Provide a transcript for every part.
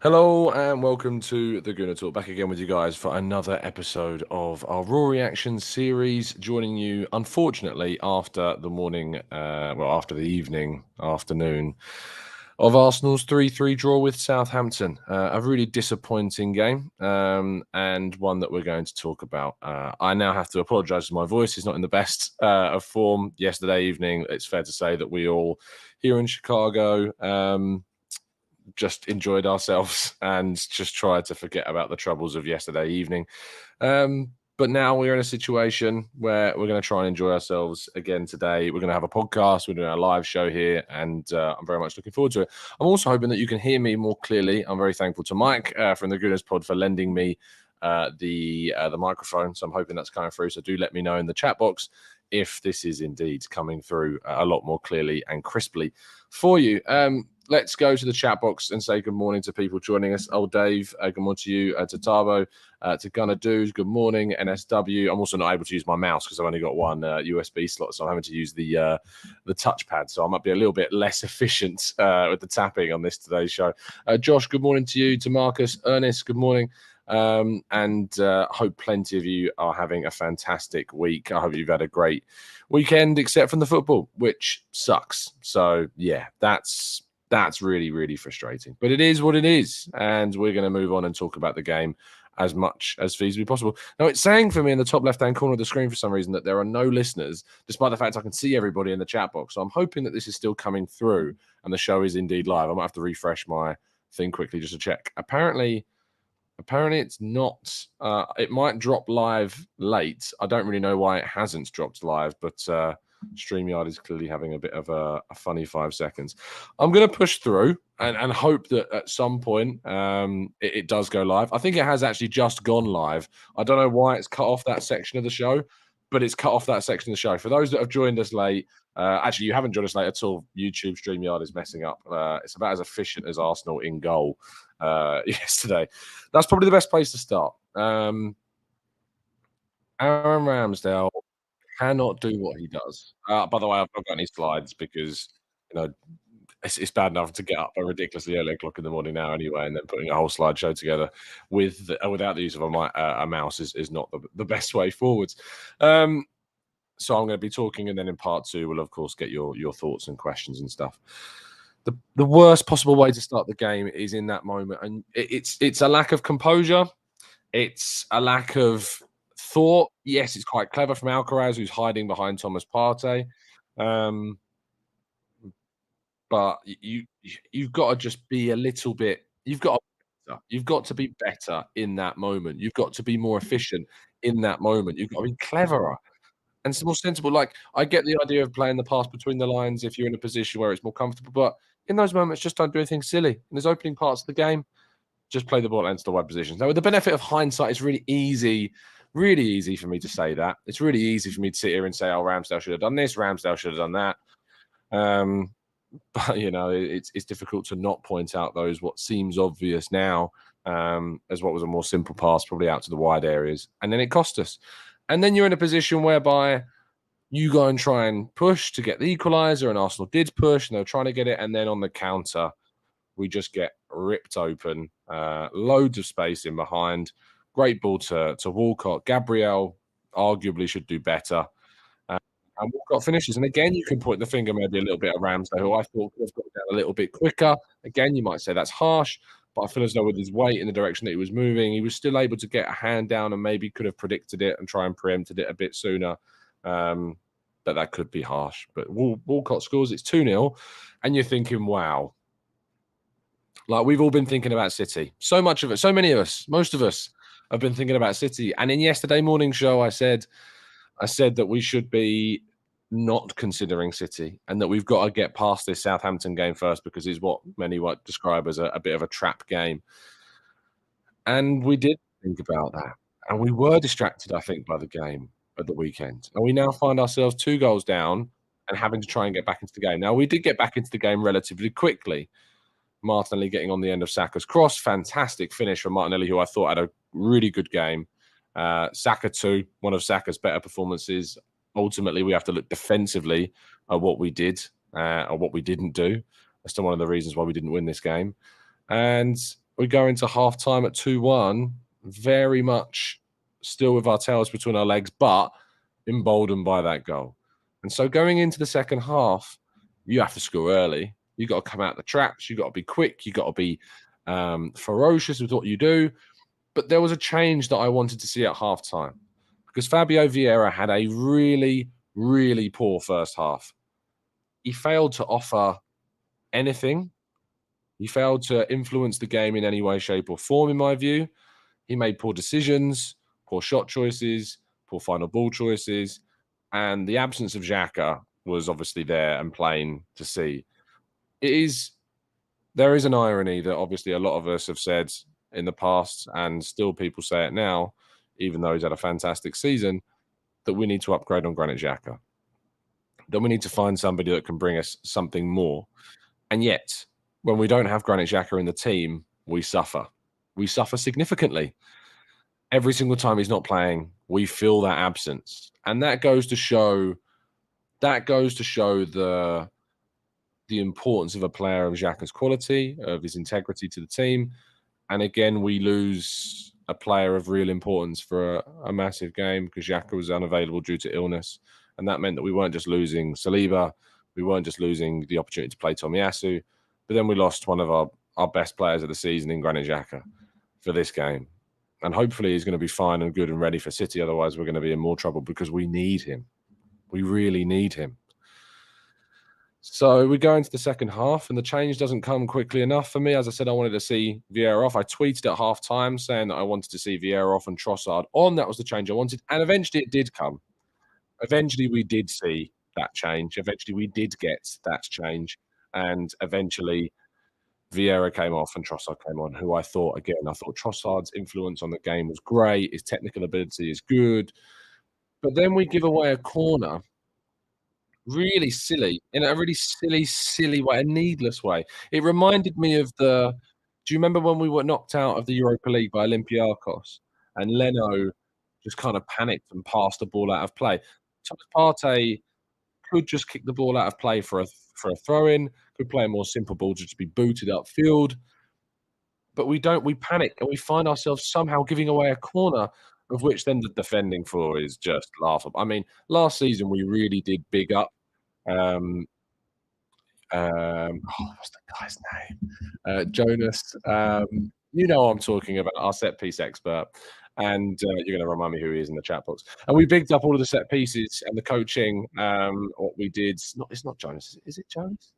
Hello and welcome to the Gooner Talk. Back again with you guys for another episode of our Raw Reaction series. Joining you, unfortunately, after the morning, after the afternoon of Arsenal's 3-3 draw with Southampton. A really disappointing game and one that we're going to talk about. I now have to apologise for my voice. It's not in the best of form. Yesterday evening, it's fair to say that we all here in Chicago just enjoyed ourselves and just tried to forget about the troubles of yesterday evening. But now we're in a situation where we're going to try and enjoy ourselves again today. We're going to have a podcast. We're doing a live show here, and I'm very much looking forward to it. I'm also hoping that you can hear me more clearly. I'm very thankful to Mike from the Goodness Pod for lending me the microphone. So I'm hoping that's coming through. So do let me know in the chat box if this is indeed coming through a lot more clearly and crisply for you. Let's go to the chat box and say good morning to people joining us. Oh, Dave, good morning to you, to Tabo, to Gunner Dudes, good morning, NSW. I'm also not able to use my mouse because I've only got one USB slot, so I'm having to use the touchpad. So I might be a little bit less efficient with the tapping on today's show. Josh, good morning to you, to Marcus, Ernest, good morning. And hope plenty of you are having a fantastic week. I hope you've had a great weekend, except from the football, which sucks. So yeah, that's really, really frustrating. But it is what it is. And we're going to move on and talk about the game as much as feasibly possible. Now, it's saying for me in the top left-hand corner of the screen for some reason that there are no listeners, despite the fact I can see everybody in the chat box. So I'm hoping that this is still coming through and the show is indeed live. I might have to refresh my thing quickly just to check. Apparently it's not. It might drop live late. I don't really know why it hasn't dropped live, but StreamYard is clearly having a bit of a funny 5 seconds. I'm going to push through and hope that at some point it does go live. I think it has actually just gone live. I don't know why it's cut off that section of the show, but it's cut off that section of the show. For those that have joined us late, actually, you haven't joined us late at all. YouTube StreamYard is messing up. It's about as efficient as Arsenal in goal yesterday. That's probably the best place to start. Aaron Ramsdale cannot do what he does. By the way, I've not got any slides because it's bad enough to get up a ridiculously early o'clock in the morning now anyway, and then putting a whole slideshow together without the use of a mouse is not the best way forwards. So I'm going to be talking, and then in part two, we'll of course get your thoughts and questions and stuff. The worst possible way to start the game is in that moment, and it's a lack of composure. It's a lack of thought. Yes, it's quite clever from Alcaraz, who's hiding behind Thomas Partey. But you've got to just be a little bit. You've got to be better in that moment. You've got to be more efficient in that moment. You've got to be cleverer and more sensible. Like, I get the idea of playing the pass between the lines if you're in a position where it's more comfortable, but in those moments, just don't do anything silly. In those opening parts of the game, just play the ball into the wide positions. Now, with the benefit of hindsight, it's really easy for me to say that. It's really easy for me to sit here and say, "Oh, Ramsdale should have done this. Ramsdale should have done that." But it's difficult to not point out those what seems obvious now as what was a more simple pass, probably out to the wide areas, and then it cost us. And then you're in a position whereby you go and try and push to get the equaliser, and Arsenal did push, and they were trying to get it, and then on the counter, we just get ripped open. Loads of space in behind. Great ball to Walcott. Gabriel arguably should do better. And Walcott finishes. And again, you can point the finger maybe a little bit at Ramsdale, who I thought could have got down a little bit quicker. Again, you might say that's harsh, but I feel as though with his weight in the direction that he was moving, he was still able to get a hand down and maybe could have predicted it and try and preempted it a bit sooner. But that could be harsh. But Walcott scores. It's 2-0. And you're thinking, wow. Like, we've all been thinking about City. So much of it. So many of us. Most of us have been thinking about City. And in yesterday morning show, I said that we should be not considering City and that we've got to get past this Southampton game first because it's what many might describe as a bit of a trap game. And we did think about that. And we were distracted, I think, by the game at the weekend. And we now find ourselves 2 goals down and having to try and get back into the game. Now, we did get back into the game relatively quickly. Martinelli getting on the end of Saka's cross. Fantastic finish from Martinelli, who I thought had a really good game. Saka too, one of Saka's better performances. Ultimately, we have to look defensively at what we did or what we didn't do. That's still one of the reasons why we didn't win this game. And We go into half time at 2-1, very much still with our tails between our legs, but emboldened by that goal. And so going into the second half, you have to score early. You got to come out the traps. You got to be quick. You got to be ferocious with what you do. But there was a change that I wanted to see at half time because Fabio Vieira had a really, really poor first half. He failed to offer anything. He failed to influence the game in any way, shape, or form, in my view. He made poor decisions, poor shot choices, poor final ball choices, and the absence of Xhaka was obviously there and plain to see. It is There is an irony that obviously a lot of us have said in the past, and still people say it now, even though he's had a fantastic season, that we need to upgrade on Granit Xhaka. Then we need to find somebody that can bring us something more. And yet, when we don't have Granit Xhaka in the team, we suffer. We suffer significantly. Every single time he's not playing, we feel that absence. And that goes to show the importance of a player of Xhaka's quality, of his integrity to the team. And again, we lose a player of real importance for a massive game because Xhaka was unavailable due to illness. And that meant that we weren't just losing Saliba, we weren't just losing the opportunity to play Tomiyasu, but then we lost one of our best players of the season in Granit Xhaka for this game. And hopefully he's going to be fine and good and ready for City. Otherwise, we're going to be in more trouble because we need him. We really need him. So we go into the second half, and the change doesn't come quickly enough for me. As I said, I wanted to see Vieira off. I tweeted at half time saying that I wanted to see Vieira off and Trossard on. That was the change I wanted. And eventually it did come. Eventually we did see that change. Eventually we did get that change. And eventually Vieira came off and Trossard came on, who I thought Trossard's influence on the game was great. His technical ability is good. But then we give away a corner really silly, in a really silly, silly way, a needless way. It reminded me of do you remember when we were knocked out of the Europa League by Olympiacos and Leno just kind of panicked and passed the ball out of play? Thomas Partey could just kick the ball out of play for a throw in, could play a more simple ball to just be booted upfield. But we don't, we panic and we find ourselves somehow giving away a corner of which then the defending for is just laughable. I mean, last season we really did big up um, what's the guy's name? Jonas. You know what I'm talking about, our set piece expert. And you're going to remind me who he is in the chat box. And we bigged up all of the set pieces and the coaching. What we did, it's not Jonas. Is it Jonas?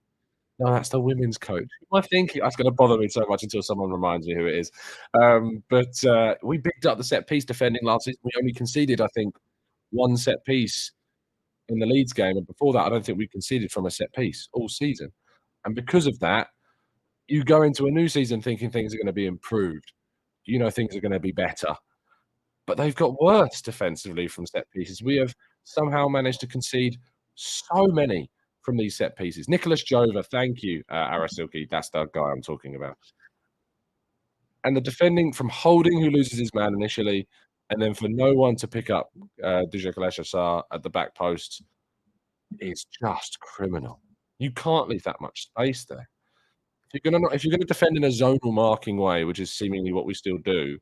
No, that's the women's coach. I think that's going to bother me so much until someone reminds me who it is. But we bigged up the set piece defending last season. We only conceded, I think, one set piece in the Leeds game, and before that, I don't think we conceded from a set piece all season. And because of that, you go into a new season thinking things are going to be improved. You know, things are going to be better, but they've got worse defensively from set pieces. We have somehow managed to concede so many from these set pieces. Nicholas Jova, thank you, Arasilki. That's the guy I'm talking about. And the defending from Holding, who loses his man initially, and then for no one to pick up Dujak at the back post is just criminal. You can't leave that much space there. If you're gonna defend in a zonal marking way, which is seemingly what we still do,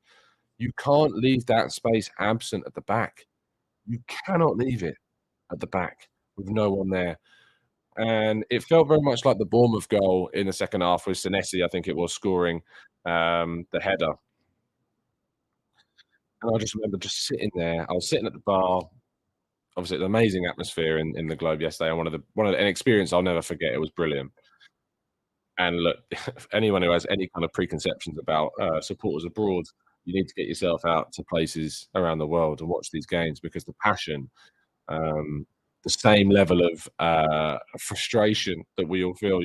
you can't leave that space absent at the back. You cannot leave it at the back with no one there. And it felt very much like the Bournemouth goal in the second half with Senesi, I think it was, scoring the header. And I just remember just sitting there. I was sitting at the bar. Obviously, an amazing atmosphere in the Globe yesterday, and an experience I'll never forget. It was brilliant. And look, anyone who has any kind of preconceptions about supporters abroad, you need to get yourself out to places around the world and watch these games because the passion, the same level of frustration that we all feel,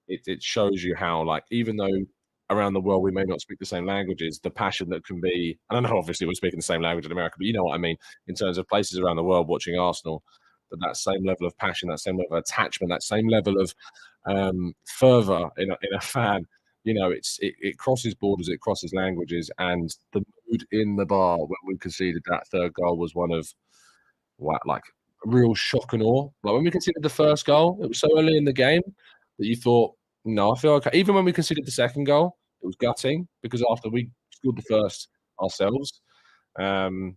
it shows you how, like, even though around the world we may not speak the same languages, the passion that can be, and I know obviously we're speaking the same language in America, but you know what I mean, in terms of places around the world watching Arsenal, that same level of passion, that same level of attachment, that same level of fervor in a fan, it crosses borders, it crosses languages, and the mood in the bar when we conceded that third goal was one of like real shock and awe. Like when we conceded the first goal, it was so early in the game that you thought, no, I feel okay. Even when we conceded the second goal, It was gutting because after we scored the first ourselves, um,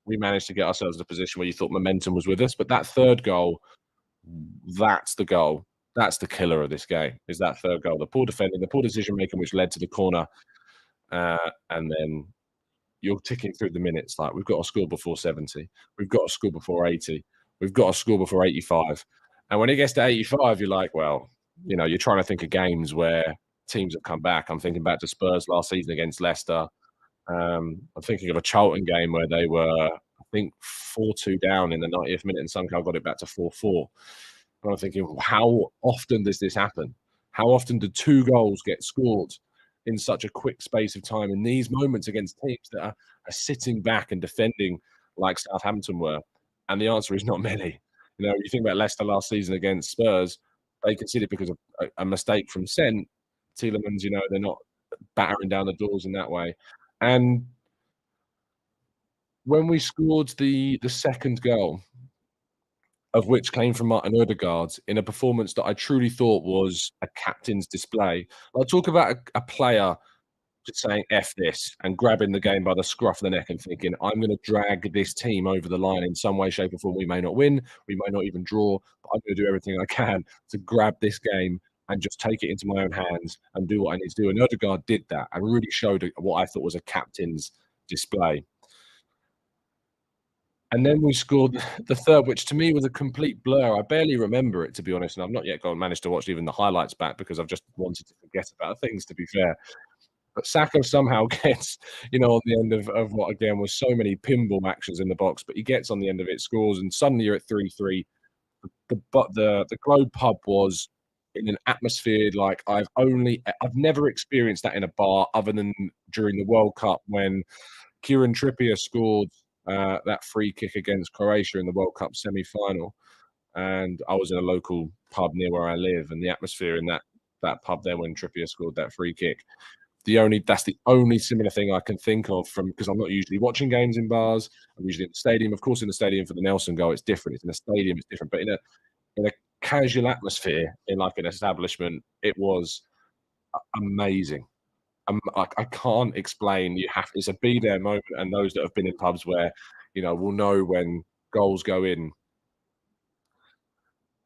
we managed to get ourselves in a position where you thought momentum was with us. But that third goal, that's the goal. That's the killer of this game, is that third goal. The poor defending, the poor decision making, which led to the corner, and then you're ticking through the minutes like, "We've got to score before 70. We've got to score before 80. We've got to score before 85." And when it gets to 85, you're like, well, you're trying to think of games where teams have come back. I'm thinking back to Spurs last season against Leicester. I'm thinking of a Charlton game where they were, I think, 4-2 down in the 90th minute and somehow got it back to 4-4. And I'm thinking, how often does this happen? How often do two goals get scored in such a quick space of time in these moments against teams that are sitting back and defending like Southampton were? And the answer is not many. You think about Leicester last season against Spurs, they conceded because of a mistake from Sent. Tielemans, they're not battering down the doors in that way. And when we scored the second goal, of which came from Martin Odegaard in a performance that I truly thought was a captain's display. I'll talk about a player just saying "F this" and grabbing the game by the scruff of the neck and thinking, "I'm gonna drag this team over the line in some way, shape, or form. We may not win, we may not even draw, but I'm gonna do everything I can to grab this game and just take it into my own hands and do what I need to do." And Odegaard did that and really showed what I thought was a captain's display. And then we scored the third, which to me was a complete blur. I barely remember it, to be honest, and I've not yet managed to watch even the highlights back because I've just wanted to forget about things, to be fair. But Saka somehow gets, on the end of what again was so many pinball actions in the box, but he gets on the end of it, scores, and suddenly you're at 3-3. The Globe pub was in an atmosphere like I've never experienced that in a bar other than during the World Cup when Kieran Trippier scored that free kick against Croatia in the World Cup semi-final, and I was in a local pub near where I live, and the atmosphere in that pub there when Trippier scored that free kick. That's the only similar thing I can think of from because I'm not usually watching games in bars. I'm usually in the stadium. Of course, in the stadium for the Nelson goal, it's different. It's in a stadium, it's different. But in a casual atmosphere in like an establishment, it was amazing. I can't explain. It's a be there moment, and those that have been in pubs where will know when goals go in.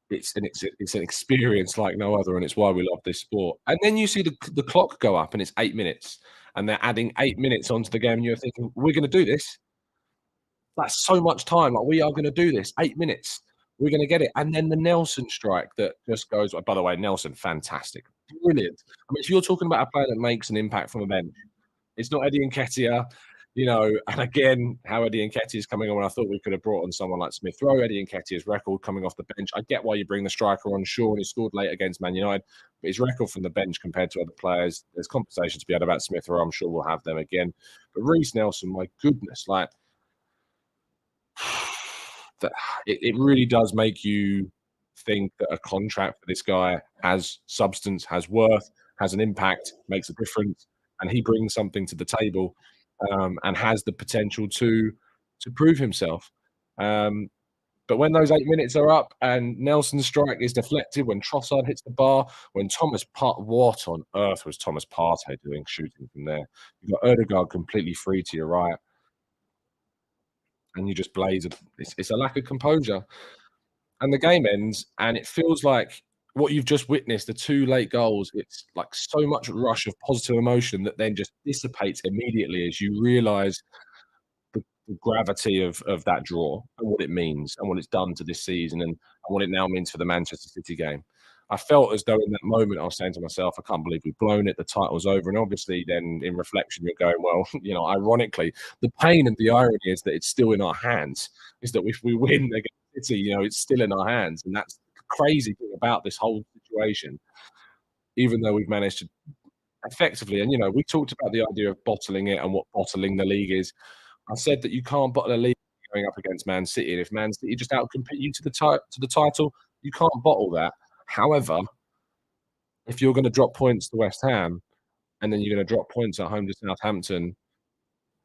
It's an experience like no other, and it's why we love this sport. And then you see the clock go up, and it's 8 minutes, and they're adding 8 minutes onto the game, and you're thinking, "We're going to do this. That's so much time. Like we are going to do this. 8 minutes. We're going to get it." And then the Nelson strike that just goes. By the way, Nelson, fantastic, brilliant. I mean, if you're talking about a player that makes an impact from a bench, it's not Eddie Nketiah, and again, how Eddie Nketiah is coming on. I thought we could have brought on someone like Smith Rowe. Eddie Nketiah's record coming off the bench. I get why you bring the striker on, sure, and he scored late against Man United, but his record from the bench compared to other players, there's conversations to be had about Smith Rowe. I'm sure we'll have them again. But Reece Nelson, my goodness, like that, it really does make you think that a contract for this guy has substance, has worth, has an impact, makes a difference, and he brings something to the table, and has the potential to prove himself. Um, but when those 8 minutes are up and Nelson's strike is deflected, when Trossard hits the bar, when what on earth was Thomas Partey doing shooting from there? You've got Odegaard completely free to your right, and you just blaze it. It's a lack of composure. And the game ends, and it feels like what you've just witnessed, the two late goals, it's like so much rush of positive emotion that then just dissipates immediately as you realise the gravity of that draw and what it means and what it's done to this season and what it now means for the Manchester City game. I felt as though in that moment I was saying to myself, I can't believe we've blown it. The title's over. And obviously, then in reflection, you're going, well, ironically, the pain and the irony is that it's still in our hands. Is that if we win against City, it's still in our hands. And that's the crazy thing about this whole situation, even though we've managed to effectively, and we talked about the idea of bottling it and what bottling the league is. I said that you can't bottle a league going up against Man City, and if Man City just outcompete you to the title, you can't bottle that. However, if you're going to drop points to West Ham, and then you're going to drop points at home to Southampton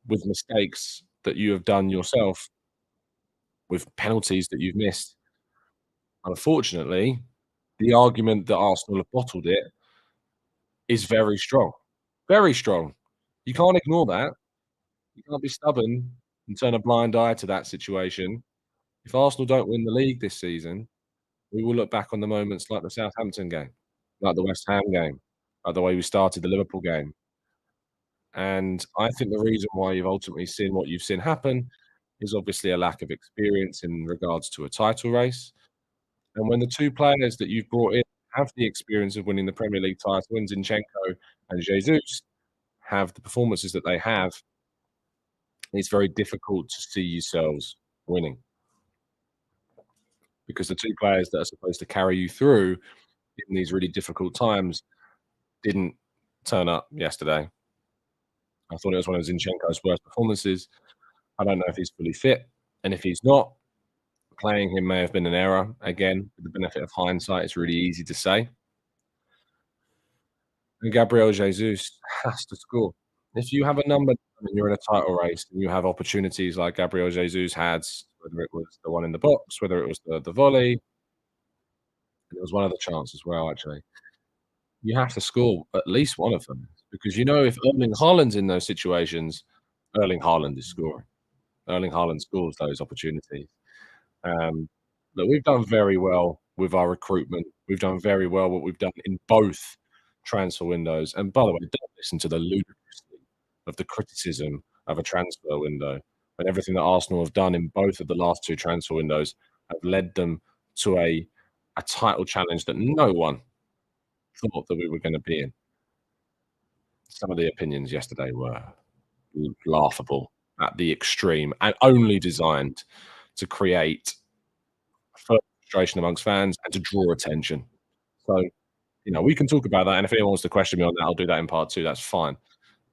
with mistakes that you have done yourself, with penalties that you've missed, unfortunately, the argument that Arsenal have bottled it is very strong. Very strong. You can't ignore that. You can't be stubborn and turn a blind eye to that situation. If Arsenal don't win the league this season, we will look back on the moments like the Southampton game, like the West Ham game, like the way we started the Liverpool game. And I think the reason why you've ultimately seen what you've seen happen is obviously a lack of experience in regards to a title race. And when the two players that you've brought in have the experience of winning the Premier League title, in Zinchenko and Jesus, have the performances that they have, it's very difficult to see yourselves winning because the two players that are supposed to carry you through in these really difficult times didn't turn up yesterday. I thought it was one of Zinchenko's worst performances. I don't know if he's fully fit, and if he's not, playing him may have been an error. Again, with the benefit of hindsight, it's really easy to say. And Gabriel Jesus has to score. If you have a number and you're in a title race and you have opportunities like Gabriel Jesus had, whether it was the one in the box, whether it was the volley, and there was one other chance as well, actually. You have to score at least one of them because you know if Erling Haaland's in those situations, Erling Haaland is scoring. Erling Haaland scores those opportunities. Um, Look, we've done very well with our recruitment. We've done very well what we've done in both transfer windows. And by the way, don't listen to the ludicrousy of the criticism of a transfer window when everything that Arsenal have done in both of the last two transfer windows have led them to a title challenge that no one thought that we were going to be in. Some of the opinions yesterday were laughable at the extreme and only designed to create frustration amongst fans and to draw attention. So, we can talk about that, and if anyone wants to question me on that, I'll do that in part two. That's fine,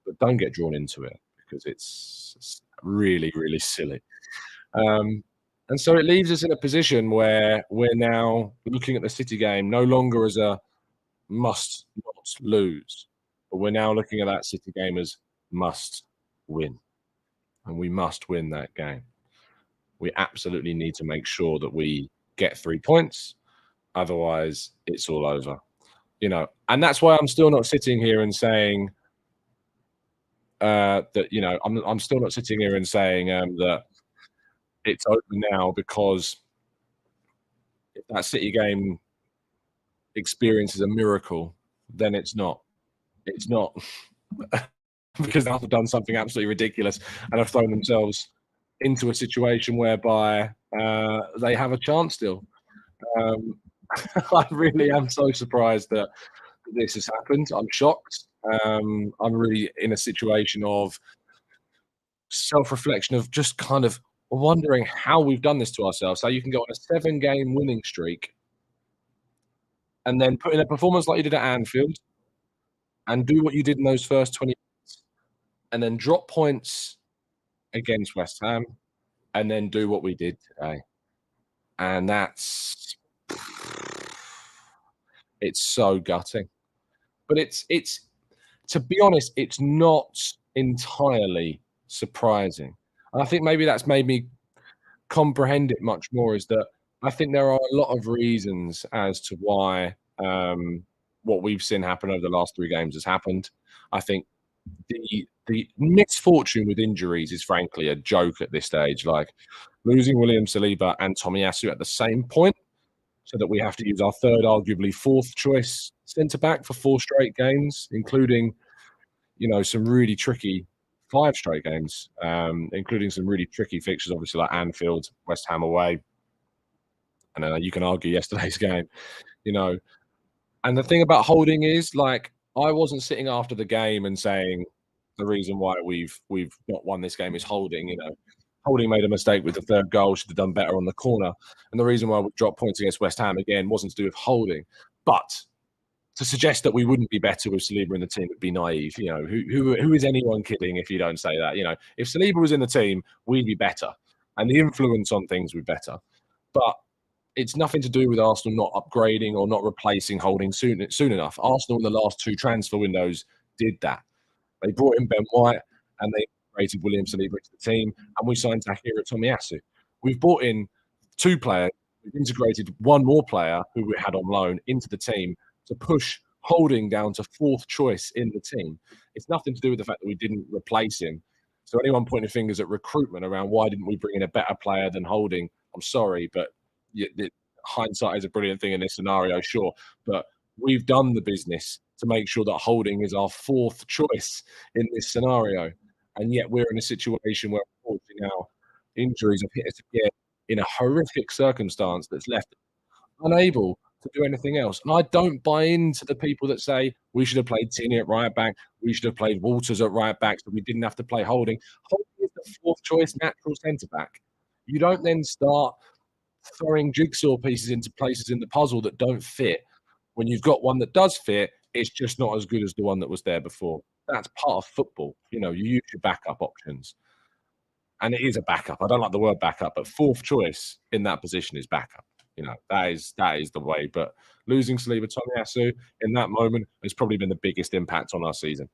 but don't get drawn into it because it's really, really silly. Um, and so it leaves us in a position where we're now looking at the City game no longer as a must not lose, but we're now looking at that City game as must win, and we must win that game. We absolutely need to make sure that we get 3 points. Otherwise, it's all over. And that's why I'm still not sitting here and saying that. I'm still not sitting here and saying that it's over now because if that City game experiences a miracle, then it's not. It's not because they've done something absolutely ridiculous and have thrown themselves into a situation whereby they have a chance still. I really am so surprised that this has happened. I'm shocked. I'm really in a situation of self-reflection of just kind of wondering how we've done this to ourselves. How you can go on a 7-game winning streak and then put in a performance like you did at Anfield and do what you did in those first 20 minutes and then drop points against West Ham and then do what we did today. And it's so gutting. But it's to be honest, it's not entirely surprising. And I think maybe that's made me comprehend it much more is that I think there are a lot of reasons as to why what we've seen happen over the last 3 games has happened. I think the misfortune with injuries is frankly a joke at this stage. Like losing William Saliba and Tomiyasu at the same point, so that we have to use our third, arguably fourth choice centre back for 4 straight games, including some really tricky 5 straight games, including some really tricky fixtures, obviously like Anfield, West Ham away, and you can argue yesterday's game, you know. And the thing about Holding is, like, I wasn't sitting after the game and saying the reason why we've not won this game is Holding. Holding made a mistake with the third goal, should have done better on the corner, and the reason why we dropped points against West Ham again wasn't to do with Holding, but to suggest that we wouldn't be better with Saliba in the team would be naive. Who is anyone kidding if you don't say that? If Saliba was in the team, we'd be better, and the influence on things would be better. But it's nothing to do with Arsenal not upgrading or not replacing Holding soon enough. Arsenal in the last 2 transfer windows did that. They brought in Ben White and they integrated William Saliba into the team, and we signed Takehiro Tomiyasu. We've brought in 2 players. We've integrated one more player who we had on loan into the team to push Holding down to fourth choice in the team. It's nothing to do with the fact that we didn't replace him. So anyone pointing fingers at recruitment around why didn't we bring in a better player than Holding? I'm sorry, but hindsight is a brilliant thing in this scenario, sure. But we've done the business to make sure that Holding is our fourth choice in this scenario. And yet we're in a situation where, unfortunately, now injuries have hit us again in a horrific circumstance that's left unable to do anything else. And I don't buy into the people that say we should have played Tierney at right back, we should have played Walters at right back, so we didn't have to play Holding. Holding is the fourth choice natural centre back. You don't then start throwing jigsaw pieces into places in the puzzle that don't fit. When you've got one that does fit, it's just not as good as the one that was there before. That's part of football. You use your backup options. And it is a backup. I don't like the word backup, but fourth choice in that position is backup. That is the way. But losing Saliba Tomiyasu in that moment has probably been the biggest impact on our season.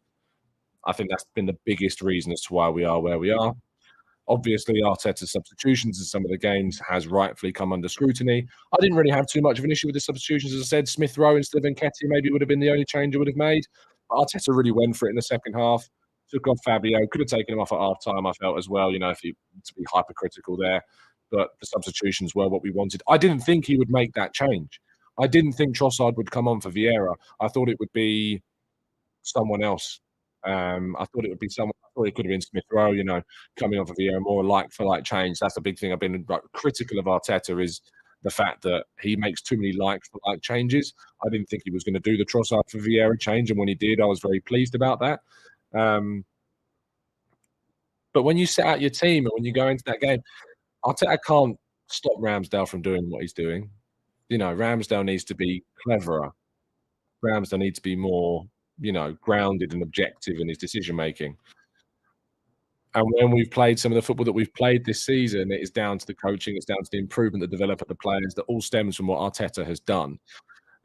I think that's been the biggest reason as to why we are where we are. Obviously, Arteta's substitutions in some of the games has rightfully come under scrutiny. I didn't really have too much of an issue with the substitutions. As I said, Smith Rowe instead of Nketiah maybe would have been the only change I would have made. But Arteta really went for it in the second half. Took off Fabio. Could have taken him off at half time, I felt as well, if he to be hypercritical there. But the substitutions were what we wanted. I didn't think he would make that change. I didn't think Trossard would come on for Vieira. I thought it would be someone else. I thought it would be someone. I thought it could have been Smith Rowe. Coming off of Vieira, more like for like change. That's the big thing. I've been critical of Arteta is the fact that he makes too many like for like changes. I didn't think he was going to do the Trossard for Vieira change, and when he did, I was very pleased about that. But when you set out your team and when you go into that game, Arteta can't stop Ramsdale from doing what he's doing. Ramsdale needs to be cleverer. Ramsdale needs to be more, grounded and objective in his decision making. And when we've played some of the football that we've played this season, it is down to the coaching, it's down to the improvement, the development of the players, that all stems from what Arteta has done.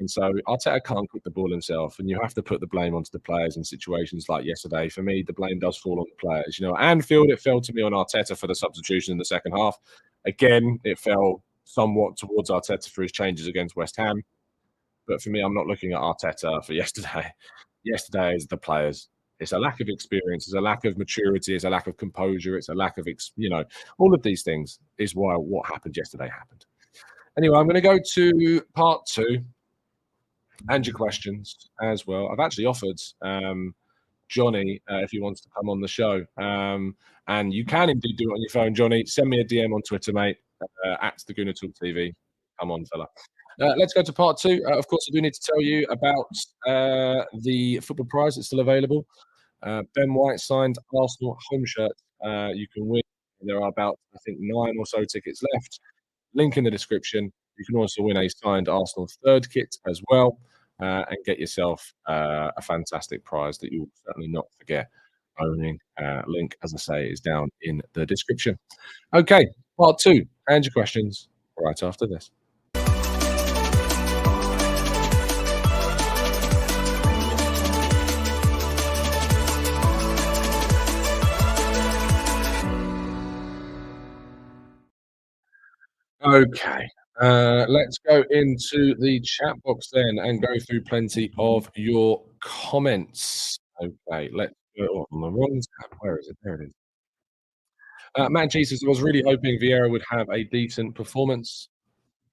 And so Arteta can't kick the ball himself, and you have to put the blame onto the players in situations like yesterday. For me, the blame does fall on the players. At Anfield, it fell to me on Arteta for the substitution in the second half. Again, it fell somewhat towards Arteta for his changes against West Ham. But for me, I'm not looking at Arteta for yesterday. Yesterday is the players. It's a lack of experience. It's a lack of maturity. It's a lack of composure. It's a lack of, all of these things is why what happened yesterday happened. Anyway, I'm going to go to part two and your questions as well. I've actually offered Johnny if he wants to come on the show. And you can indeed do it on your phone, Johnny. Send me a DM on Twitter, mate, at the Gooner Talk TV. Come on, fella. Let's go to part two. Of course, I do need to tell you about the football prize that's still available. Ben White signed Arsenal home shirt. You can win. There are about, I think, 9 or so tickets left. Link in the description. You can also win a signed Arsenal third kit as well, and get yourself a fantastic prize that you will certainly not forget owning. Link, as I say, is down in the description. Okay, part two. And your questions right after this. Okay, let's go into the chat box then and go through plenty of your comments. Okay, let's go on the wrong tab. Where is it? There it is. Matt G says, I was really hoping Vieira would have a decent performance.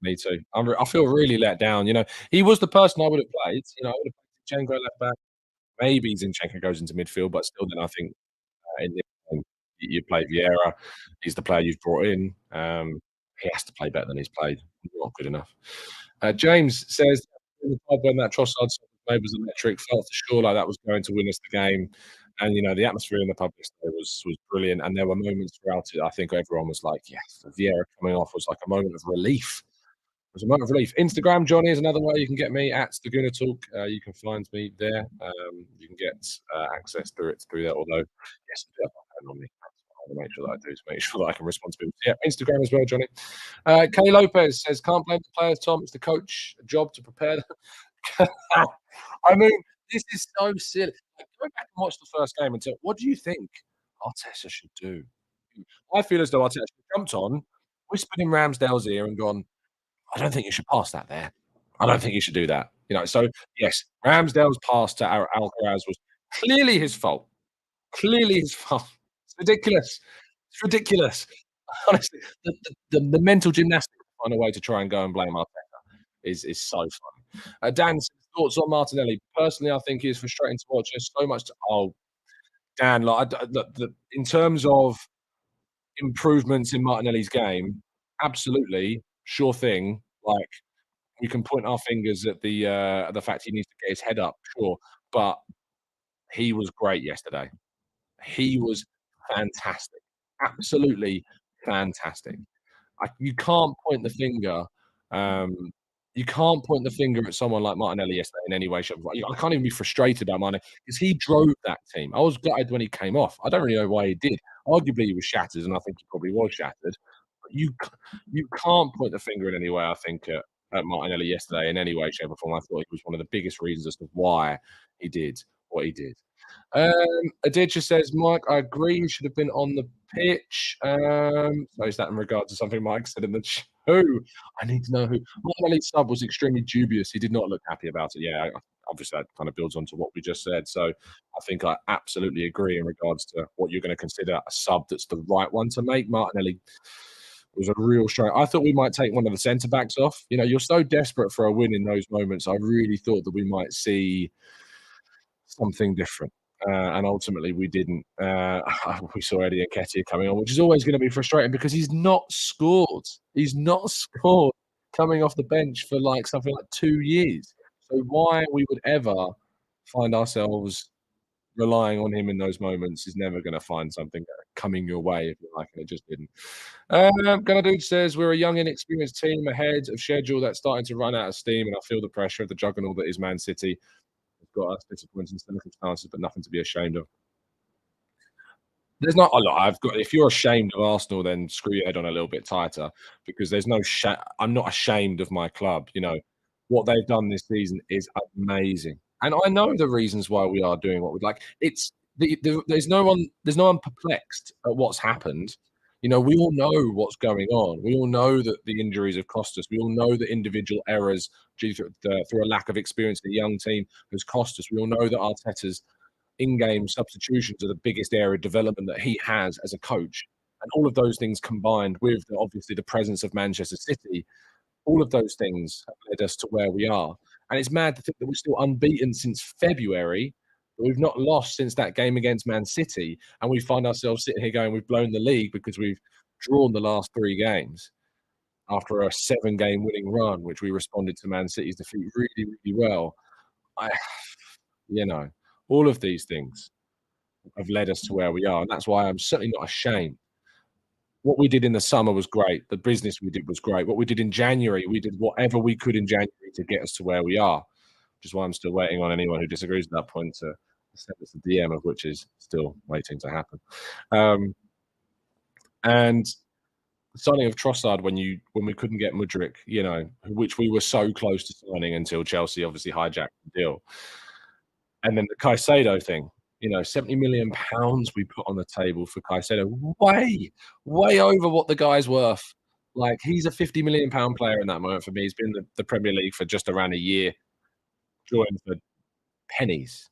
Me too. I feel really let down. He was the person I would have played. I would have played Zinchenko left back. Maybe Zinchenko goes into midfield, but still, then I think in this game, you play Vieira. He's the player you've brought in. He has to play better than he's played. Not good enough. James says, when that Trossard made was electric, felt for sure like that was going to win us the game. And, the atmosphere in the pub yesterday was brilliant. And there were moments throughout it, I think everyone was like, yes, Vieira coming off was like a moment of relief. It was a moment of relief. Instagram, Johnny, is another way you can get me at the Gooner Talk. You can find me there. You can get access through there. Although, yes, I do have my phone on me. I want to make sure that I do to make sure that I can respond to people. Yeah, Instagram as well, Johnny. Kay Lopez says, can't blame the players, Tom. It's the coach job to prepare them. I mean, this is so silly. Go back and watch the first game and tell, what do you think Arteta should do? I feel as though Arteta should have jumped on, whispered in Ramsdale's ear and gone, I don't think you should pass that there. I don't think you should do that. So yes, Ramsdale's pass to Alcaraz was clearly his fault. Clearly his fault. It's ridiculous. It's ridiculous. Honestly, the mental gymnastics to find a way to try and go and blame Arteta is so funny. Dan, thoughts on Martinelli? Personally, I think he is frustrating to watch. There's so much to Dan, like, look, in terms of improvements in Martinelli's game, absolutely, sure thing. Like, we can point our fingers at the fact he needs to get his head up, sure, but he was great yesterday. He was fantastic. Absolutely fantastic. You can't point the finger, um, you can't point the finger at someone like Martinelli yesterday in any way, shape, or form. I can't even be frustrated about Martinelli because he drove that team. I was gutted when he came off. I don't really know why he did. Arguably, he was shattered, and I think he probably was shattered. But you can't point the finger in any way, I think, at Martinelli yesterday in any way, shape, or form. I thought he was one of the biggest reasons as to why he did what he did. Aditya says, "Mike, I agree, he should have been on the pitch." So is that in regard to something Mike said in the show? I need to know who. Martinelli's sub was extremely dubious. He did not look happy about it. Yeah, obviously that kind of builds onto what we just said. So I think I absolutely agree in regards to what you're going to consider a sub that's the right one to make. Martinelli was a real strain. I thought we might take one of the centre backs off. You're so desperate for a win in those moments. I really thought that we might see something different. And ultimately, we didn't. We saw Eddie Nketiah coming on, which is always going to be frustrating because he's not scored. He's not scored coming off the bench for like something like 2 years. So why we would ever find ourselves relying on him in those moments is never going to find something coming your way, if you like, and it just didn't. Gunnar says we're a young, inexperienced team ahead of schedule that's starting to run out of steam, and I feel the pressure of the juggernaut that is Man City. We've got us disappointing circumstances, but nothing to be ashamed of. There's not a lot. I've got. If you're ashamed of Arsenal, then screw your head on a little bit tighter because there's no. I'm not ashamed of my club. What they've done this season is amazing, and I know the reasons why we are doing what we'd like. It's there's no one. There's no one perplexed at what's happened. We all know what's going on. We all know that the injuries have cost us. We all know that individual errors due to through a lack of experience in the young team has cost us. We all know that Arteta's in-game substitutions are the biggest area of development that he has as a coach. And all of those things combined with obviously the presence of Manchester City, all of those things have led us to where we are. And it's mad to think that we're still unbeaten since February. We've not lost since that game against Man City. And we find ourselves sitting here going, we've blown the league because we've drawn the last 3 games after a 7-game winning run, which we responded to Man City's defeat really, really well. I, you know, all of these things have led us to where we are. And that's why I'm certainly not ashamed. What we did in the summer was great. The business we did was great. What we did in January, we did whatever we could in January to get us to where we are, which is why I'm still waiting on anyone who disagrees with that point to send us a DM, of which is still waiting to happen. And the signing of Trossard when we couldn't get Mudryk, which we were so close to signing until Chelsea obviously hijacked the deal. And then the Caicedo thing, 70 million pounds we put on the table for Caicedo, way over what the guy's worth. Like, he's a 50 million pound player in that moment for me. He's been in the Premier League for just around a year, joined for pennies,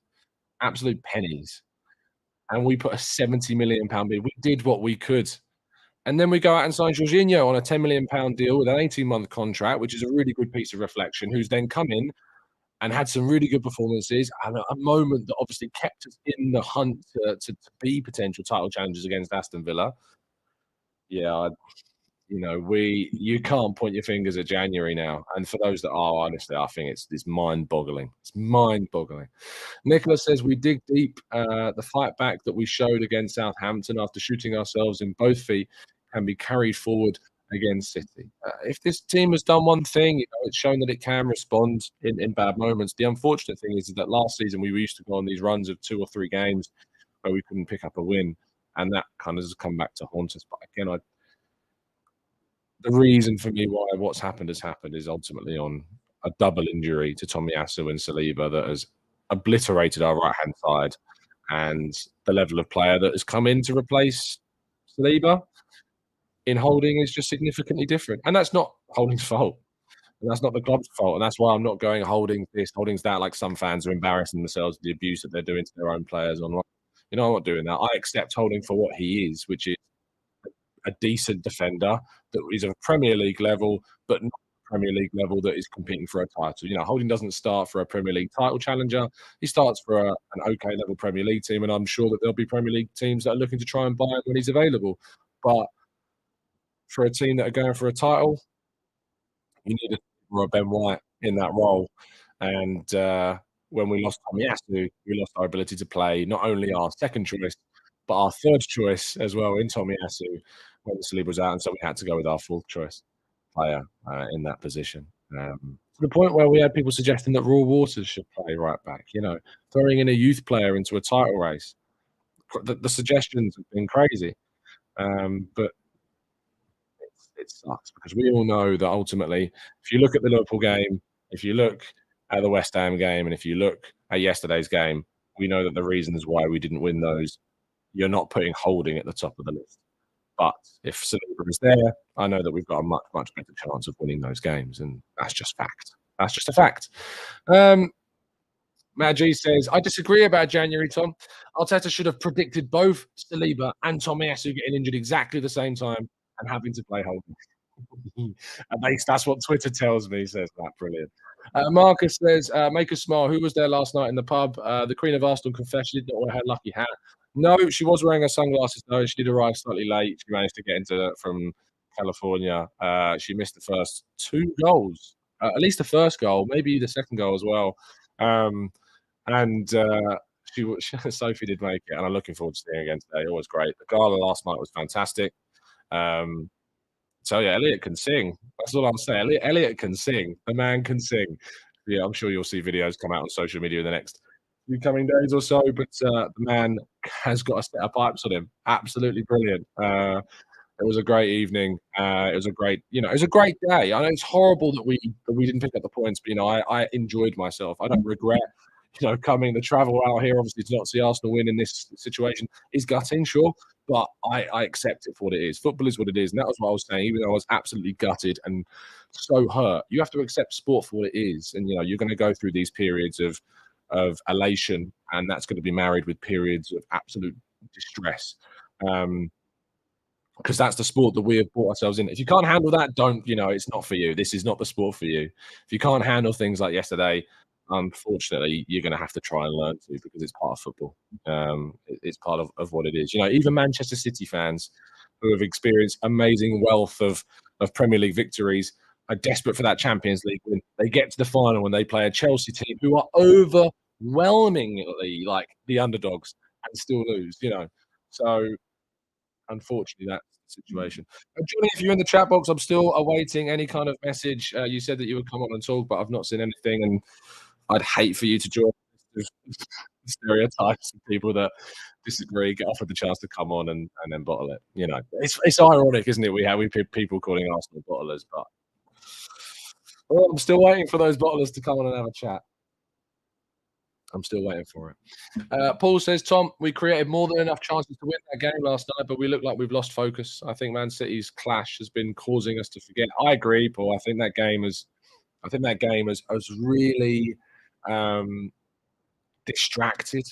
absolute pennies. And we put a 70 million pound bid. We did what we could. And then we go out and sign Jorginho on a 10 million pound deal with an 18-month contract, which is a really good piece of reflection, who's then come in and had some really good performances and a moment that obviously kept us in the hunt to be potential title challengers against Aston Villa. Yeah, you can't point your fingers at January now. And for those that are, honestly, I think it's mind-boggling. It's mind-boggling. Nicholas says we dig deep. The fight back that we showed against Southampton after shooting ourselves in both feet can be carried forward against City. If this team has done one thing, it's shown that it can respond in bad moments. The unfortunate thing is that last season we used to go on these runs of 2 or 3 games where we couldn't pick up a win, and that kind of has come back to haunt us. But again, the reason for me why what's happened has happened is ultimately on a double injury to Tomiyasu and Saliba that has obliterated our right-hand side, and the level of player that has come in to replace Saliba in Holding is just significantly different. And that's not Holding's fault. And that's not the club's fault. And that's why I'm not going holding this, holding that. Like some fans are embarrassing themselves, the abuse that they're doing to their own players online. You know, I'm not doing that. I accept holding for what he is, which is a decent defender that is of Premier League level, but not Premier League level that is competing for a title. You know, Holding doesn't start for a Premier League title challenger. He starts for an okay level Premier League team, and I'm sure that there'll be Premier League teams that are looking to try and buy him when he's available. But for a team that are going for a title, you need a Ben White in that role. And when we lost Tomiyasu, we lost our ability to play not only our second choice, but our third choice as well in Tomiyasu when Saliba was out. And so we had to go with our fourth choice player in that position. To the point where we had people suggesting that Raw Waters should play right back, you know, throwing in a youth player into a title race. The suggestions have been crazy. But it sucks because we all know that ultimately, if you look at the Liverpool game, if you look at the West Ham game, and if you look at yesterday's game, we know that the reasons why we didn't win those, you're not putting Holding at the top of the list. But if Saliba is there, I know that we've got a much, much better chance of winning those games, and that's just fact. That's just a fact. Matt G says, I disagree about January, Tom. Arteta should have predicted both Saliba and Tomiyasu getting injured exactly the same time and having to play Holding. At least that's what Twitter tells me, says that. Brilliant. Marcus says, make us smile. Who was there last night in the pub? The Queen of Arsenal confessed she did not wear her lucky hat. No, she was wearing her sunglasses, though. She did arrive slightly late. She managed to get into from California. She missed the first two goals, at least the first goal, maybe the second goal as well. And Sophie did make it, and I'm looking forward to seeing her again today. Always great. The gala last night was fantastic. So yeah, Elliot can sing. That's all I'll say. Elliot can sing. The man can sing. Yeah, I'm sure you'll see videos come out on social media in the next few coming days or so. But the man has got a set of pipes on him. Absolutely brilliant. It was a great evening. It was a great, it was a great day. I know it's horrible that we didn't pick up the points, but I enjoyed myself. I don't regret, coming the travel out here. Obviously, to not see Arsenal win in this situation is gutting, sure, but I accept it for what it is. Football is what it is, and that was what I was saying. Even though I was absolutely gutted and so hurt, you have to accept sport for what it is, and you're going to go through these periods of elation, and that's going to be married with periods of absolute distress. Because that's the sport that we have brought ourselves in. If you can't handle that, don't, it's not for you. This is not the sport for you. If you can't handle things like yesterday, unfortunately, you're going to have to try and learn to, because it's part of football. It's part of what it is. Even Manchester City fans who have experienced amazing wealth of Premier League victories are desperate for that Champions League win. They get to the final when they play a Chelsea team who are overwhelmingly like the underdogs and still lose, So unfortunately, that's the situation. Johnny, if you're in the chat box, I'm still awaiting any kind of message. You said that you would come on and talk, but I've not seen anything, and I'd hate for you to join stereotypes of people that disagree, get offered the chance to come on and then bottle it. It's ironic, isn't it? We have people calling Arsenal bottlers, but I'm still waiting for those bottlers to come on and have a chat. I'm still waiting for it. Paul says, Tom, we created more than enough chances to win that game last night, but we look like we've lost focus. I think Man City's clash has been causing us to forget. I agree, Paul. I think that game has really distracted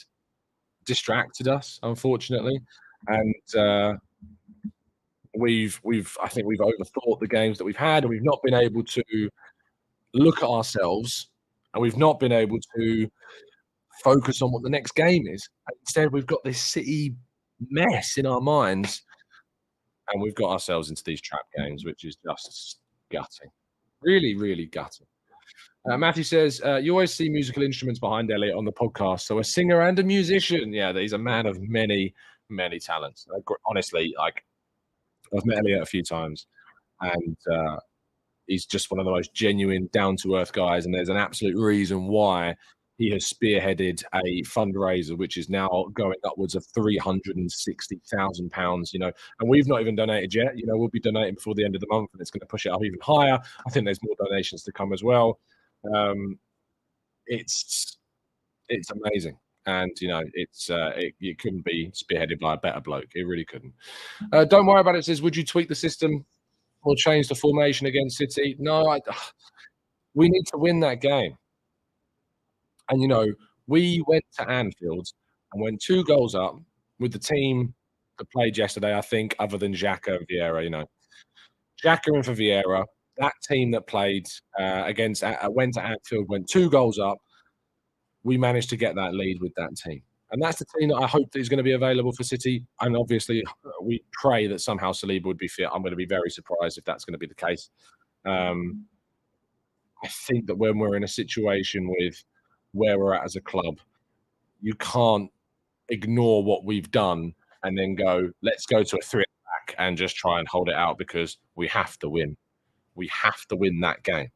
us, unfortunately. And I think we've overthought the games that we've had, and we've not been able to look at ourselves, and we've not been able to focus on what the next game is. And instead, we've got this City mess in our minds, and we've got ourselves into these trap games, which is just gutting. Really, really gutting. Matthew says, you always see musical instruments behind Elliot on the podcast. So a singer and a musician. Yeah, he's a man of many, many talents. Honestly, I've met Elliot a few times, and he's just one of the most genuine, down-to-earth guys. And there's an absolute reason why he has spearheaded a fundraiser, which is now going upwards of £360,000, and we've not even donated yet. We'll be donating before the end of the month, and it's going to push it up even higher. I think there's more donations to come as well. It's amazing. And, it couldn't be spearheaded by a better bloke. It really couldn't. Don't worry about it. It says, would you tweak the system or change the formation against City? No, We need to win that game. And, we went to Anfield and went 2 goals up with the team that played yesterday, I think, other than Xhaka and Vieira. Xhaka and for Vieira, that team that played, against went to Anfield, went 2 goals up. We managed to get that lead with that team. And that's the team that I hope that is gonna be available for City, and obviously, we pray that somehow Saliba would be fit. I'm gonna be very surprised if that's gonna be the case. Um, I think that when we're in a situation with where we're at as a club, you can't ignore what we've done and then go, "Let's go to a 3 at the back and just try and hold it out," because we have to win. We have to win that game.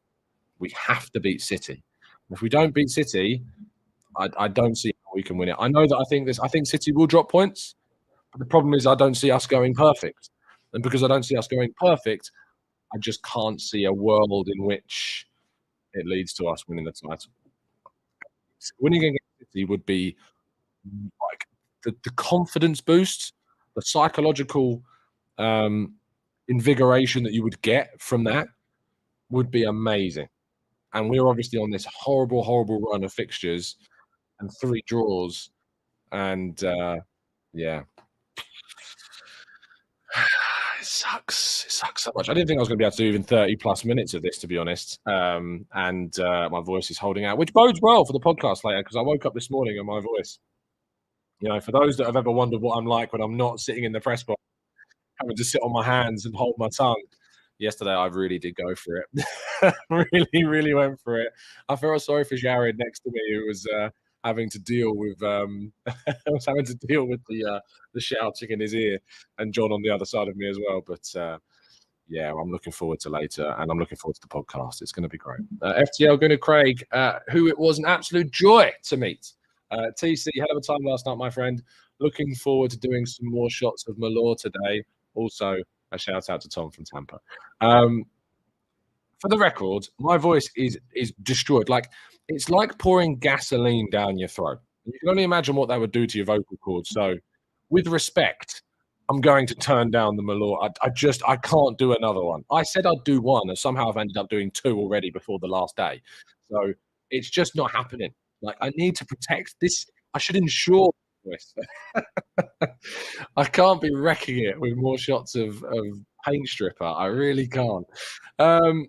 We have to beat City. If we don't beat City, I don't see how we can win it. I know that I think City will drop points, but the problem is I don't see us going perfect. And because I don't see us going perfect, I just can't see a world in which it leads to us winning the title. Winning against City would be like the confidence boost, the psychological um, invigoration that you would get from that would be amazing. And we're obviously on this horrible, horrible run of fixtures and 3 draws. And yeah, it sucks. It sucks so much. I didn't think I was going to be able to do even 30 plus minutes of this, to be honest. And my voice is holding out, which bodes well for the podcast later because I woke up this morning and my voice, for those that have ever wondered what I'm like when I'm not sitting in the press box, having to sit on my hands and hold my tongue. Yesterday, I really did go for it. Really, really went for it. I felt sorry for Jared next to me, who was having to deal with was having to deal with the shouting in his ear, and John on the other side of me as well. But yeah, I'm looking forward to later, and I'm looking forward to the podcast. It's going to be great. FTL Gooner Craig, who it was an absolute joy to meet. TC, hell of a time last night, my friend. Looking forward to doing some more shots of Malore today. Also, a shout out to Tom from Tampa. Um, for the record, my voice is destroyed. Like it's like pouring gasoline down your throat. You can only imagine what that would do to your vocal cords. So, with respect, I'm going to turn down the Malort. I can't do another one. I said I'd do one, and somehow I've ended up doing 2 already before the last day. So it's just not happening. Like I need to protect this. I should ensure this. I can't be wrecking it with more shots of paint stripper. I really can't. Um,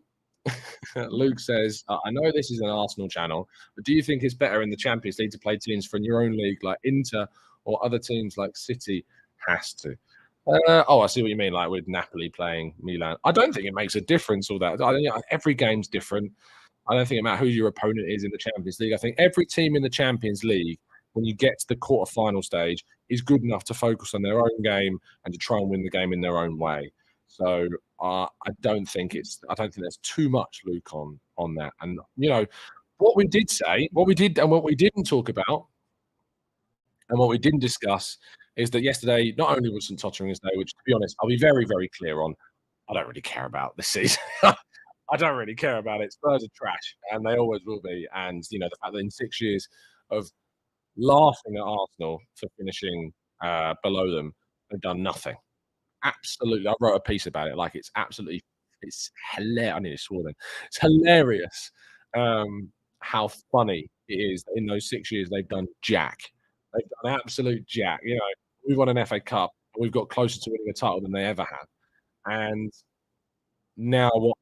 Luke says, I know this is an Arsenal channel, but do you think it's better in the Champions League to play teams from your own league like Inter or other teams like City has to? I see what you mean, like with Napoli playing Milan. I don't think it makes a difference, all that. Every game's different. I don't think it matters who your opponent is in the Champions League. I think every team in the Champions League, when you get to the quarter-final stage, is good enough to focus on their own game and to try and win the game in their own way. So I don't think there's too much, Luke, on that. And what we did say, what we did, and what we didn't talk about, and what we didn't discuss is that yesterday not only was St Totteringham's Day, which to be honest, I'll be very, very clear on, I don't really care about this season. I don't really care about it. Spurs are trash, and they always will be. And the fact that in 6 years of laughing at Arsenal for finishing below them, they've done nothing. Absolutely, I wrote a piece about it. Like it's hilarious. I nearly swore then. It's hilarious how funny it is that in those 6 years they've done jack. They've done absolute jack. We won an FA Cup. We've got closer to winning a title than they ever have. And now what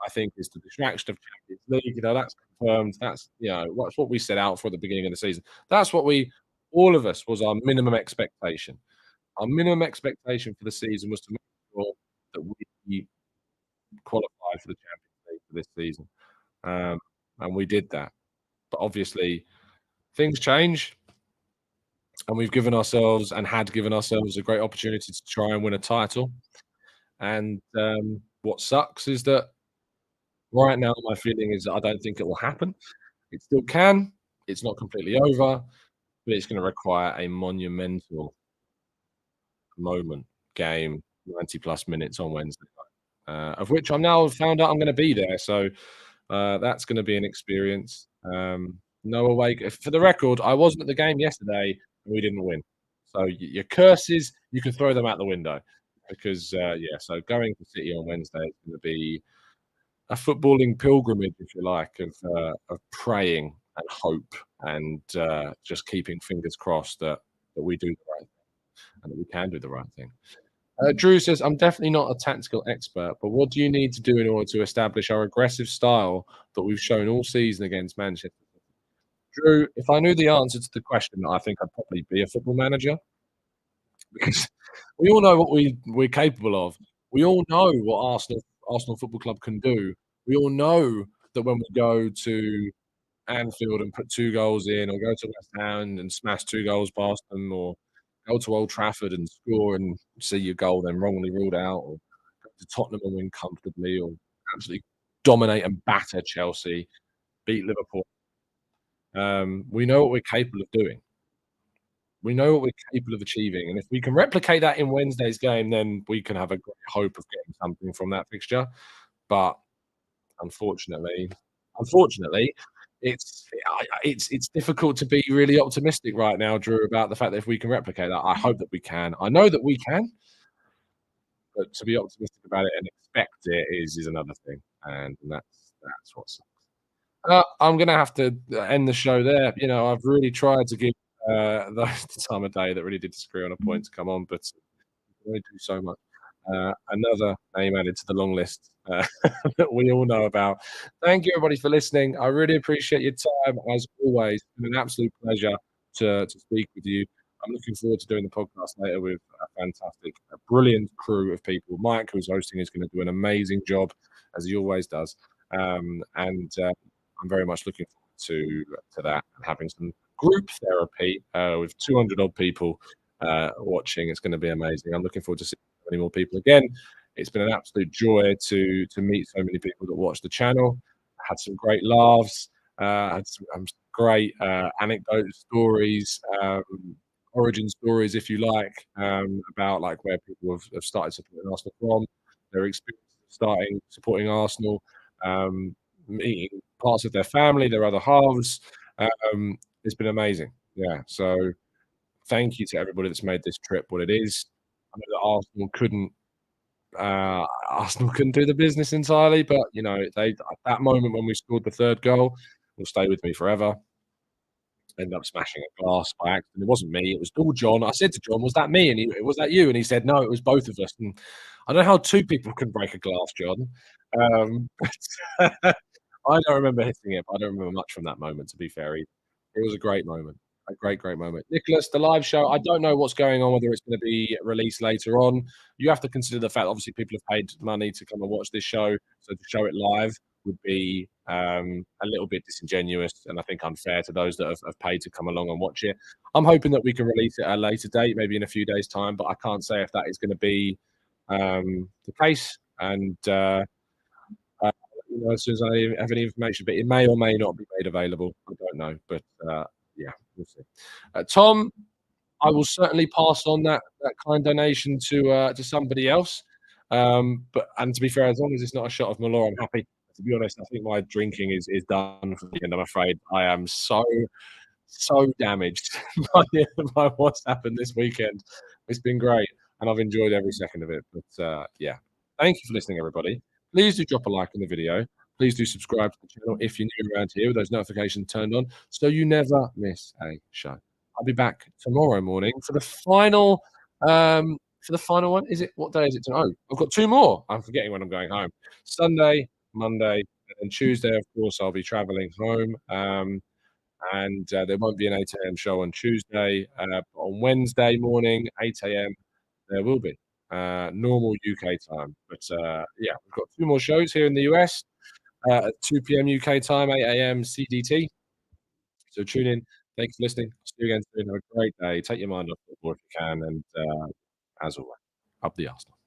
I think is the distraction of Champions League. That's confirmed. That's that's what we set out for at the beginning of the season. That's what all of us was our minimum expectation. Our minimum expectation for the season was to make sure that we qualified for the Champions League for this season, and we did that. But obviously, things change, and we've given ourselves and had given ourselves a great opportunity to try and win a title. And what sucks is that right now my feeling is that I don't think it will happen. It still can. It's not completely over, but it's going to require a monumental moment, game, 90 plus minutes on Wednesday night, of which I'm now found out I'm going to be there. So that's going to be an experience. No away. For the record, I wasn't at the game yesterday and we didn't win. So your curses, you can throw them out the window because, so going to City on Wednesday is going to be a footballing pilgrimage, if you like, of praying and hope and just keeping fingers crossed that we do the right thing and that we can do the right thing. Drew says, "I'm definitely not a tactical expert, but what do you need to do in order to establish our aggressive style that we've shown all season against Manchester?" Drew, if I knew the answer to the question, I think I'd probably be a football manager because we all know what we're capable of. We all know what Arsenal Football Club can do. We all know that when we go to Anfield and put 2 goals in, or go to West Ham and smash 2 goals past them, or go to Old Trafford and score and see your goal then wrongly ruled out, or go to Tottenham and win comfortably, or absolutely dominate and batter Chelsea, beat Liverpool. We know what we're capable of doing. We know what we're capable of achieving, and if we can replicate that in Wednesday's game, then we can have a great hope of getting something from that fixture. But unfortunately, unfortunately, it's difficult to be really optimistic right now, Drew, about the fact that if we can replicate that. I hope that we can. I know that we can, but to be optimistic about it and expect it is another thing, and that's what's I'm gonna have to end the show there. You know, I've really tried to give the time of day that really did disagree on a point to come on, but we only do so much. Another name added to the long list that we all know about. Thank you, everybody, for listening. I really appreciate your time, as always. It's been an absolute pleasure to speak with you. I'm looking forward to doing the podcast later with a fantastic, a brilliant crew of people. Mike, who's hosting, is going to do an amazing job, as he always does. And I'm very much looking forward to that and having some group therapy with 200 odd people watching. It's going to be amazing. I'm looking forward to seeing many more people again. It's been an absolute joy to meet so many people that watch the channel. Had some great laughs. Had some great anecdotes, stories, origin stories, if you like, about like where people have started supporting Arsenal from, their experience of starting supporting Arsenal, meeting parts of their family, their other halves. It's been amazing. Yeah. So thank you to everybody that's made this trip what it is. I know that Arsenal couldn't do the business entirely, but you know, they at that moment when we scored the third goal will stay with me forever. Ended up smashing a glass by accident. It wasn't me, it was all John. I said to John, "Was that me?" And "Was that you?" And he said, "No, it was both of us." And I don't know how 2 people can break a glass, John. But I don't remember hitting it, but I don't remember much from that moment, to be fair. It was a great moment. A great, great moment. Nicholas, the live show, I don't know what's going on, whether it's gonna be released later on. You have to consider the fact, obviously, people have paid money to come and watch this show, so to show it live would be a little bit disingenuous and I think unfair to those that have paid to come along and watch it. I'm hoping that we can release it at a later date, maybe in a few days' time, but I can't say if that is gonna be the case. And you know, as soon as I have any information, but it may or may not be made available. I don't know, but yeah, we'll see. Tom, I will certainly pass on that kind donation to somebody else. But and to be fair, as long as it's not a shot of Malort, I'm happy. To be honest, I think my drinking is done for the end. I'm afraid I am so damaged by what's happened this weekend. It's been great, and I've enjoyed every second of it. But yeah, thank you for listening, everybody. Please do drop a like on the video. Please do subscribe to the channel if you're new around here with those notifications turned on, so you never miss a show. I'll be back tomorrow morning for the final. For the final one, is it what day is it? Oh, I've got 2 more. I'm forgetting when I'm going home. Sunday, Monday, and then Tuesday. Of course, I'll be travelling home. And there won't be an 8 a.m. show on Tuesday. But on Wednesday morning, 8 a.m., there will be normal UK time. But yeah, we've got 2 more shows here in the US at 2 p.m. UK time, 8 a.m. CDT. So tune in. Thanks for listening. See you again soon. Have a great day. Take your mind off football if you can. And as always, up the Arsenal.